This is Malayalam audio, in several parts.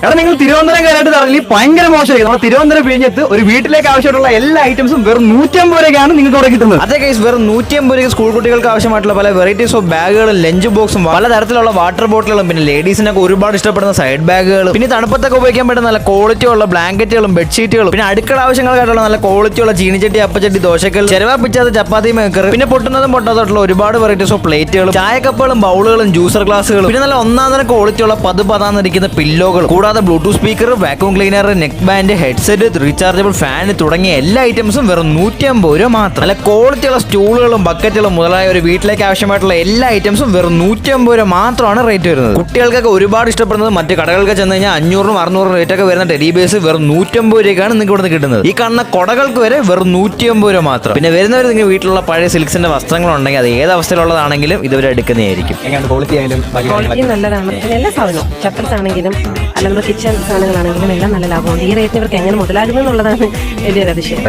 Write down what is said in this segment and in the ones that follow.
എടാ നിങ്ങൾ തിരുവനന്തപുരം കയറിയിട്ട് പറഞ്ഞാൽ ഭയങ്കര മോശമായി. നമ്മൾ തിരുവനന്തപുരം പിഴിഞ്ഞെത്ത് ഒരു വീട്ടിലേക്ക് ആവശ്യമായിട്ടുള്ള എല്ലാ ഐറ്റംസും വെറും 150 രൂപയ്ക്കാണ് നിങ്ങൾക്ക് ഇവിടെ കിട്ടുന്നത്. അതേ കേസ് വെറും 150 രൂപയ്ക്ക് സ്കൂൾ കുട്ടികൾക്ക് ആവശ്യമായിട്ടുള്ള പല വെറൈറ്റീസ് ഓഫ് ബാഗുകളും ലഞ്ച് ബോക്സും പലതരത്തിലുള്ള വാട്ടർ ബോട്ടിലുകളും പിന്നെ ലേഡീസിനൊക്കെ ഒരുപാട് ഇഷ്ടപ്പെടുന്ന സൈഡ് ബാഗുകളും പിന്നെ തണുപ്പത്തൊക്കെ ഉപയോഗിക്കാൻ പറ്റുന്ന നല്ല ക്വാളിറ്റി ഉള്ള ബ്ലാങ്കറ്റുകളും ബെഡ്ഷീറ്റുകളും പിന്നെ അടുക്കള ആവശ്യങ്ങൾക്കായിട്ടുള്ള നല്ല ക്വാളിറ്റി ഉള്ള ചീനിച്ചട്ടി അപ്പച്ചട്ടി ദോശകൾ ചെലവാ പിച്ചാത്ത ചപ്പാത്തി മേക്കർ പിന്നെ പൊട്ടുന്നതും പൊട്ടാത്തുള്ള ഒരുപാട് വെറൈറ്റീസ് ഓഫ് പ്ലേറ്റുകളും ചായക്കപ്പുകളും ബൗളുകളും ജ്യൂസർ ഗ്ലാസുകളും പിന്നെ നല്ല ഒന്നാം തരം ക്വാളിറ്റി ഉള്ള പതാന്നിരിക്കുന്ന പില്ലോകൾ കൂടാതെ Bluetooth speaker vacuum cleaner neck band headset rechargeable fan തുടങ്ങിയ എല്ലാ ഐറ്റംസും വെറും 150 രൂപ മാത്രം. നല്ല ക്വാളിറ്റിയുള്ള സ്റ്റൂളുകളും ബക്കറ്റുകളും മുതലായ ഒരു വീട്ടിലേക്ക് ആവശ്യമായിട്ടുള്ള എല്ലാ ഐറ്റംസും വെറും 150 രൂപ മാത്രമാണ് റേറ്റ് വരുന്നത്. കുട്ടികൾക്കൊക്കെ ഒരുപാട് ഇഷ്ടപ്പെടുന്നത് മറ്റ് കടകൾക്ക് ചെന്ന് കഴിഞ്ഞാൽ 500-600 റേറ്റ് ഒക്കെ വരുന്ന ടെഡി ബേസ് വെറും 150 രൂപയ്ക്കാണ് നിങ്ങൾക്ക് ഇവിടെ കിട്ടുന്നത്. ഈ കാണുന്ന കൊടകൾക്ക് വരെ വെറും 150 രൂപ മാത്രം. പിന്നെ വരുന്നവർ നിങ്ങൾ വീട്ടിലുള്ള പഴയ സിൽക്സിന്റെ വസ്ത്രങ്ങളുണ്ടെങ്കിൽ അത് ഏത് അവസ്ഥയിലുള്ളതാണെങ്കിലും ഇതുവരെ എടുക്കുന്നതായിരിക്കും. ക്വാളിറ്റി നല്ലതാണ്. എല്ലാ സാധനവും ചപ്പൽസ് ആണെങ്കിലും അല്ലെങ്കിൽ കിച്ചൺ സാധനങ്ങളാണെങ്കിലും എല്ലാം നല്ല ലാഭമുണ്ട്. ഈ റേറ്റിന് ഇവർക്ക് എങ്ങനെ മുതലാകുന്നു എന്നുള്ളതാണ് വലിയൊരു അതിശയം.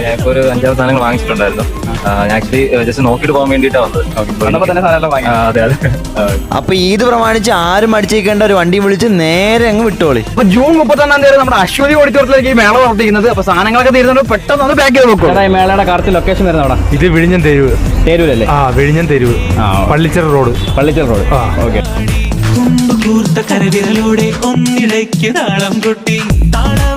ഞാനിപ്പോ ഒരു 5-6 സാധനങ്ങൾ വാങ്ങിച്ചിട്ടുണ്ടായിരുന്നു. ഞാൻ ആക്ച്വലി ജസ്റ്റ് നോക്കിയിട്ട് പോകാൻ വേണ്ടിയിട്ടാണ് വന്നത്. അതെ അതെ. അപ്പൊ ഇത് പ്രമാണിച്ച് ആരും അടിച്ചേക്കേണ്ട ഒരു വണ്ടി വിളിച്ച് നേരെ അങ്ങ് വിട്ടോളി. അപ്പൊ ജൂൺ 31 തീയതി നമ്മുടെ അശ്വതി ഓഡിറ്റോറിയത്തിലേക്ക് ഈ മേള പ്രവർത്തിക്കുന്നത്. അപ്പൊ സാധനങ്ങളൊക്കെ തീരുന്നുണ്ട്, പെട്ടെന്ന് ഒന്ന് പാക്ക് ചെയ്ത് വെക്കും. മേളയുടെ കറക്റ്റ് ലൊക്കേഷൻ വരുന്ന അവിടെ ഇത് വിഴിഞ്ഞം തെരുവ്. തേരൂരല്ലേ? വിഴിഞ്ഞം തെരുവ്, പള്ളിച്ചൽ റോഡ്. ഓക്കെ. കൂർത്ത കരവിരലോടെ ഒന്നിടയ്ക്ക് താളം കൊട്ടി താളം